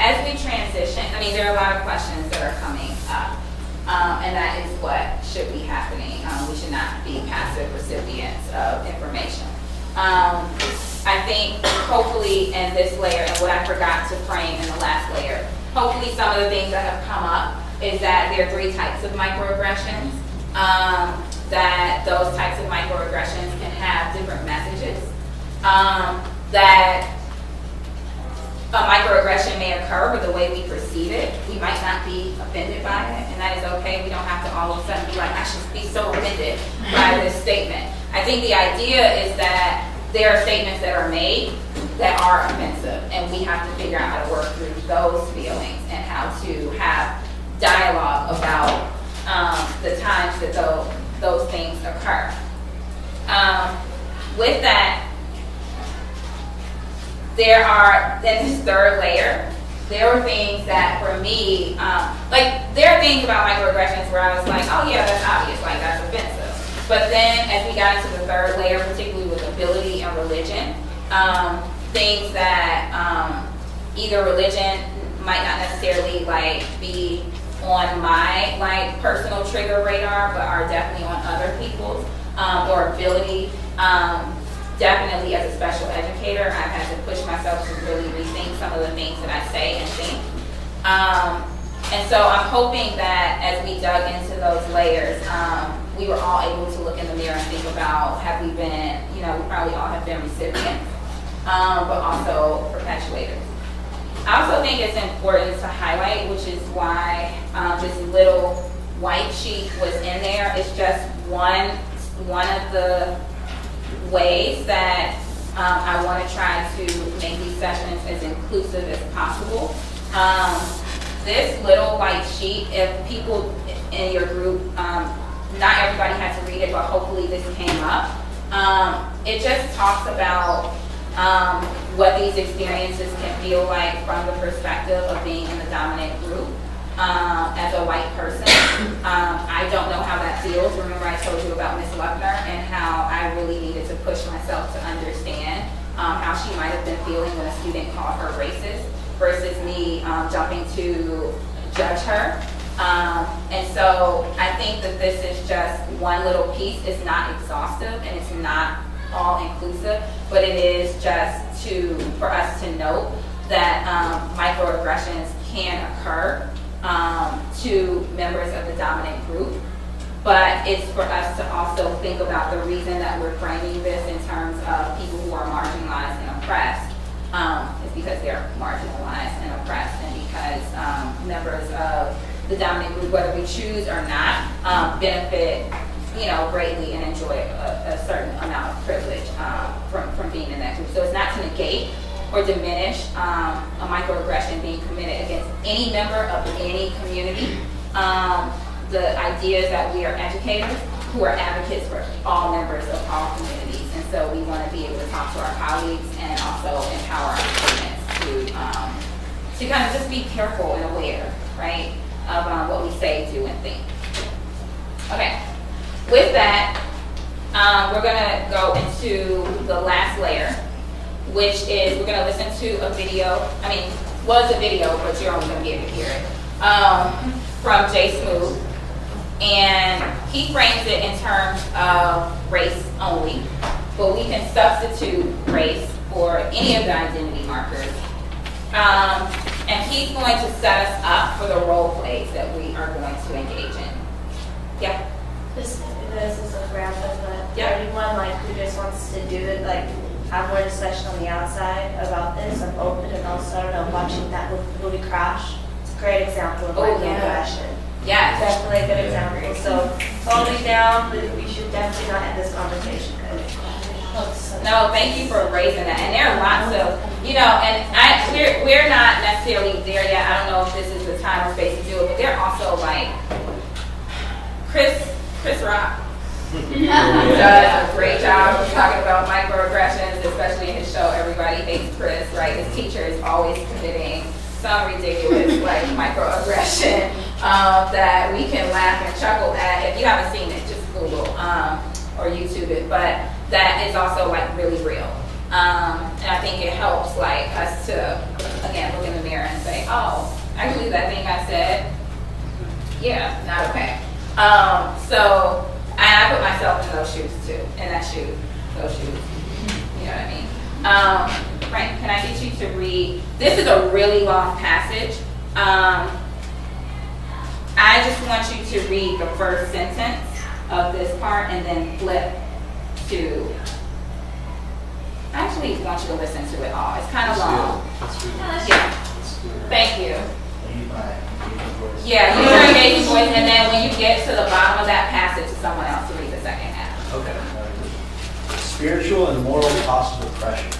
as we transition, I mean, there are a lot of questions that are coming up, and that is what should be happening. We should not be passive recipients of information. I think hopefully in this layer, and what I forgot to frame in the last layer, hopefully some of the things that have come up is that there are 3 types of microaggressions, that those types of microaggressions can have different messages, that a microaggression may occur, but the way we perceive it, we might not be offended by it, and that is okay. We don't have to all of a sudden be like, I should be so offended by this statement. I think the idea is that there are statements that are made that are offensive, and we have to figure out how to work through those feelings and how to have dialogue about the times that those things occur. With that, there are, in this third layer, there were things that for me, like there are things about microaggressions where I was like, oh yeah, that's obvious, like that's offensive. But then as we got into the third layer, particularly with ability and religion, things that either religion might not necessarily like be on my like personal trigger radar, but are definitely on other people's, or ability. Definitely as a special educator, I've had to push myself to really rethink some of the things that I say and think. And so I'm hoping that as we dug into those layers, we were all able to look in the mirror and think about, have we been, you know, we probably all have been recipients, but also perpetuators. I also think it's important to highlight, which is why this little white sheet was in there. It's just one of the ways that I want to try to make these sessions as inclusive as possible. This little white sheet, if people in your group, not everybody had to read it, but hopefully this came up. It just talks about what these experiences can feel like from the perspective of being in the dominant group. As a white person, I don't know how that feels. Remember I told you about Miss Luckner and how I really needed to push myself to understand how she might have been feeling when a student called her racist versus me jumping to judge her. And so I think that this is just one little piece. It's not exhaustive and it's not all inclusive, but it is just for us to note that microaggressions can occur to members of the dominant group, but it's for us to also think about the reason that we're framing this in terms of people who are marginalized and oppressed is because they're marginalized and oppressed, and because members of the dominant group, whether we choose or not, benefit, you know, greatly and enjoy a certain amount of privilege from being in that group. So it's not to negate or diminish a microaggression being committed against any member of any community. The idea is that we are educators who are advocates for all members of all communities, and so we want to be able to talk to our colleagues and also empower our students to kind of just be careful and aware, right, of what we say, do, and think. Okay, with that, we're going to go into the last layer, which is we're going to listen to a video. I mean, it's a video, but you're only going to be able to hear it, from Jay Smooth. And he frames it in terms of race only, but we can substitute race for any of the identity markers. And he's going to set us up for the role plays that we are going to engage in. Yeah? This is a graph of Yeah. anyone like who just wants to do it, like have more discussion on the outside about this. I'm open, and also, I don't know, watching that movie Crash. It's a great example of microaggression. Yeah. Definitely a good example. So totally down, but we should definitely not end this conversation. No, thank you for raising that. And there are lots of, you know, and we're not necessarily there yet. I don't know if this is the time or space to do it, but they're also like Chris Rock does a great job of talking about microaggressions, especially in his show Everybody Hates Chris, right? His teacher is always committing some ridiculous like microaggression that we can laugh and chuckle at. If you haven't seen it, just Google or YouTube it, but that is also like really real. And I think it helps like us to, again, look in the mirror and say, oh, actually that thing I said, yeah, not okay. So, and I put myself in those shoes too, in that shoe, those shoes. You know what I mean? Frank, can I get you to read? This is a really long passage. I just want you to read the first sentence of this part and then flip to. I actually want you to listen to it all. It's kind of long. Yeah. Thank you. Yeah, use your engaging voice, and then when you get to the bottom of that passage, someone else to read the second half. Okay. Spiritual and moral cost of oppression.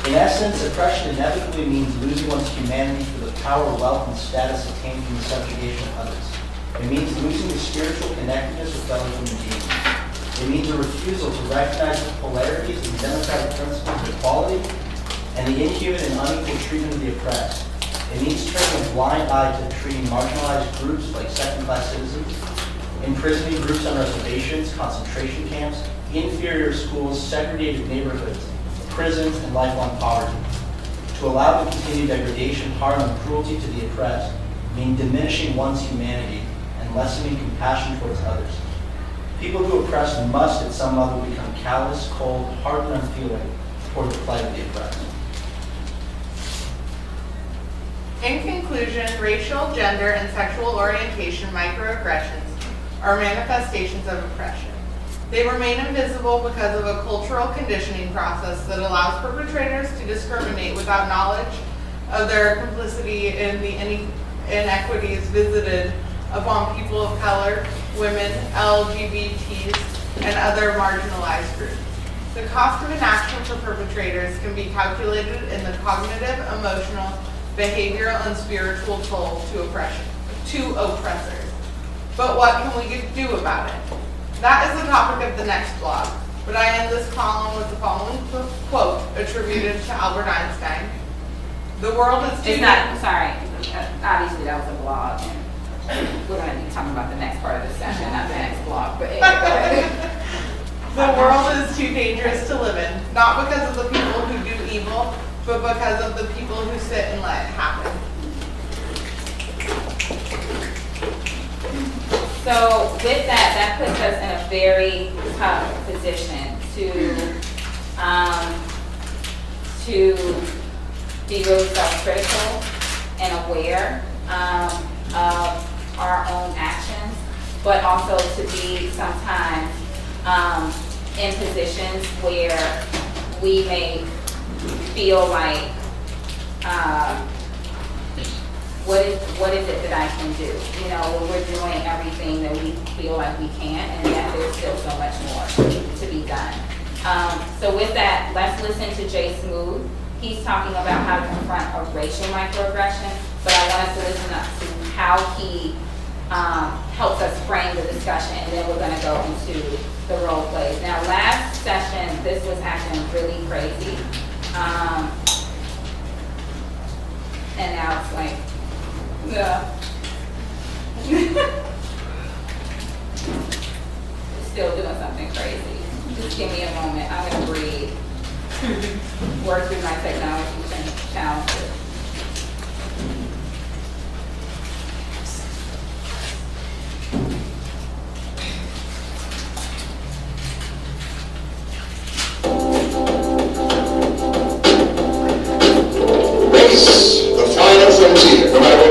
In essence, oppression inevitably means losing one's humanity for the power, wealth, and status obtained from the subjugation of others. It means losing the spiritual connectedness with fellow human beings. It means a refusal to recognize the polarities and democratic principles of equality and the inhuman and unequal treatment of the oppressed. It means turning a blind eye to treating marginalized groups like second-class citizens, imprisoning groups on reservations, concentration camps, inferior schools, segregated neighborhoods, prisons, and lifelong poverty. To allow the continued degradation, harm, and cruelty to the oppressed mean diminishing one's humanity and lessening compassion towards others. People who oppress must at some level become callous, cold, hard, and unfeeling toward the plight of the oppressed. In conclusion, racial, gender, and sexual orientation microaggressions are manifestations of oppression. They remain invisible because of a cultural conditioning process that allows perpetrators to discriminate without knowledge of their complicity in the inequities visited upon people of color, women, LGBTs, and other marginalized groups. The cost of inaction for perpetrators can be calculated in the cognitive, emotional, behavioral, and spiritual toll to oppressors. But what can we do about it? That is the topic of the next blog, but I end this column with the following quote attributed to Albert Einstein. The world is too... It's not, sorry, obviously that was a blog, and we're going to be talking about the next part of the session, not the next blog, but anyway. The world is too dangerous to live in, not because of the people who do evil, but because of the people who sit and let it happen. So with that, that puts us in a very tough position to be really self-critical and aware of our own actions, but also to be sometimes in positions where we may feel like, what is it that I can do? You know, when we're doing everything that we feel like we can, and that there's still so much more to be done. So with that, let's listen to Jay Smooth. He's talking about how to confront a racial microaggression, but I want us to listen up to how he helps us frame the discussion, and then we're going to go into the role plays. Now, last session, this was acting really crazy, and now it's like, yeah. Still doing something crazy. Just give me a moment. I'm going to breathe. Work through my technology challenges.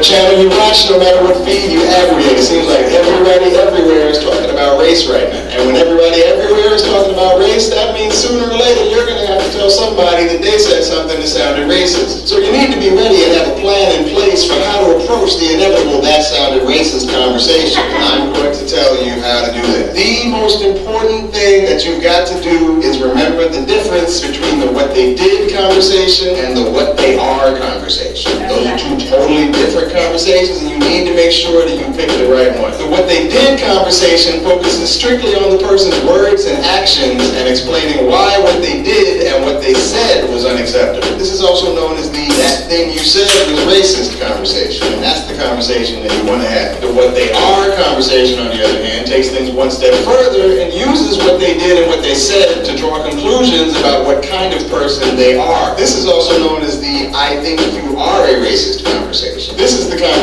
Channel you watch, no matter what feed you aggregate, it seems like everybody everywhere is talking about race right now. And when everybody everywhere is talking about race, that means sooner or later you're going to have to tell somebody that they said something that sounded racist. So you need to be ready and have a plan in place for how to approach the inevitable that sounded racist conversation. And I'm going to tell you how to do that. The most important thing that you've got to do is remember the difference between the what they did conversation and the what they are conversation. Those are two totally different conversations, and you need to make sure that you pick the right one. The what they did conversation focuses strictly on the person's words and actions and explaining why what they did and what they said was unacceptable. This is also known as the that thing you said was racist conversation, and that's the conversation that you want to have. The what they are conversation, on the other hand, takes things one step further and uses what they did and what they said to draw conclusions about what kind of person they are. This is also known as the I think you are a racist conversation.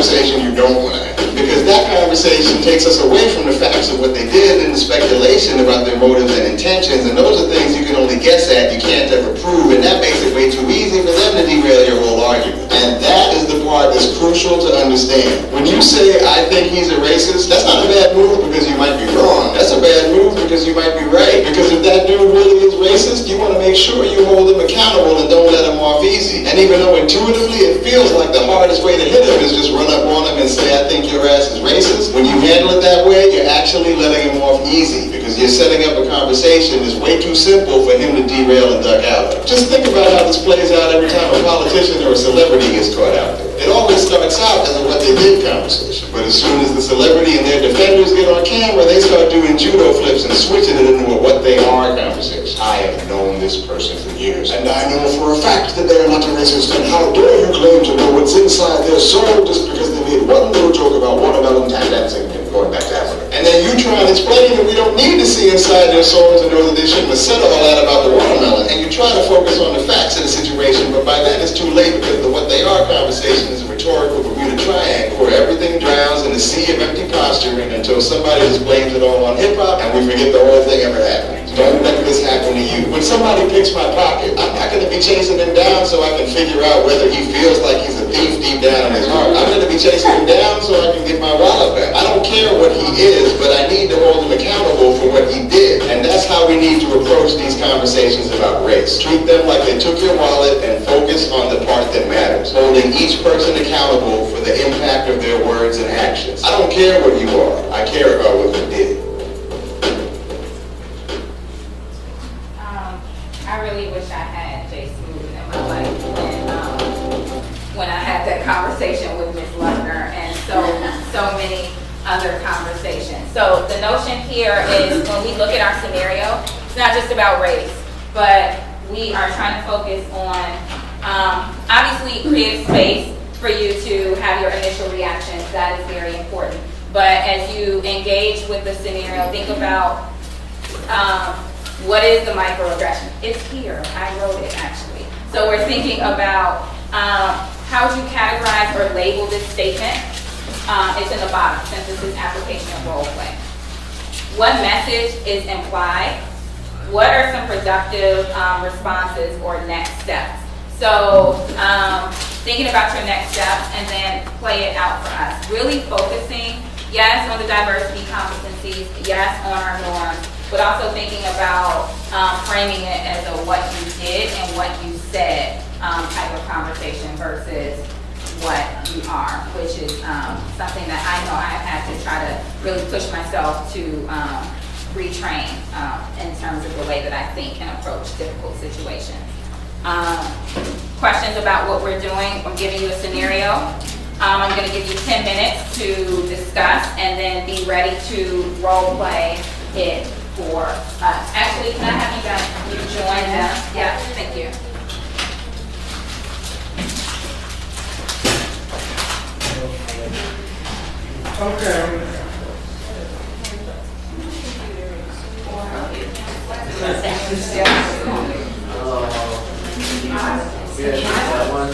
conversation you don't want to have. Because that conversation takes us away from the facts of what they did and the speculation about their motives and intentions, and those are things you can only guess at, you can't ever prove, and that makes it way too easy for them to derail your whole argument. And that is the part that's crucial to understand. When you say, I think he's a racist, that's not a bad move because you might be wrong. That's a bad move because you might be right. Because if that dude really is racist, you want to make sure you hold him accountable and don't let him off easy. And even though intuitively it feels like the hardest way to hit him is just run up on him and say, I think your ass is racist, when you handle it that way, you're actually letting him off easy because you're setting up a conversation that's way too simple for him to derail and duck out of. Just think about how this plays out every time a politician or a celebrity gets caught out there. It always starts out as a what they did conversation, but as soon as the celebrity and their defenders get on camera, they start doing judo flips and switching it into a what they are conversation. I have known this person for years, and I know for a fact that they're not a racist, and how dare you claim to know what's inside their soul just because they made one little joke about watermelon tap dancing and going back to Africa. And then you try and explain that we don't need to see inside their soul to know that they shouldn't have said all that about the watermelon, and you try to focus on the facts of the situation, but by then it's too late because the what they are conversation is a rhetorical Bermuda Triangle where everything drowns in a sea of empty posturing until somebody just blames it all on hip-hop and we forget the whole thing ever happened. Don't let this happen to you. When somebody picks my pocket, I'm not going to be chasing him down so I can figure out whether he feels like he's a thief deep down in his heart. I'm going to be chasing him down so I can get my wallet back. I don't care what he is, but I need to hold him accountable for what he did. And that's how we need to approach these conversations about race. Treat them like they took your wallet and focus on the part that matters. Holding each person accountable for the impact of their words and actions. I don't care what you are. I care about what you did. I really wish I had Jay Smooth in my life when I had that conversation with Ms. Lerner and so many other conversations. So the notion here is when we look at our scenario, it's not just about race, but we are trying to focus on obviously create a space for you to have your initial reactions. That is very important. But as you engage with the scenario, think about what is the microaggression? It's here. I wrote it actually. So we're thinking about how to categorize or label this statement. It's in the bottom since this is application of role play. What message is implied? What are some productive responses or next steps? So thinking about your next steps and then play it out for us. Really focusing, yes, on the diversity competencies, yes, on our norms, but also thinking about framing it as a what you did and what you said type of conversation versus what you are, which is something that I know I've had to try to really push myself to retrain in terms of the way that I think and approach difficult situations. Questions about what we're doing? I'm giving you a scenario. I'm going to give you 10 minutes to discuss and then be ready to role play it for us. Actually, can I have you guys join them? Yeah, thank you. Okay. Yeah. Yeah, that one.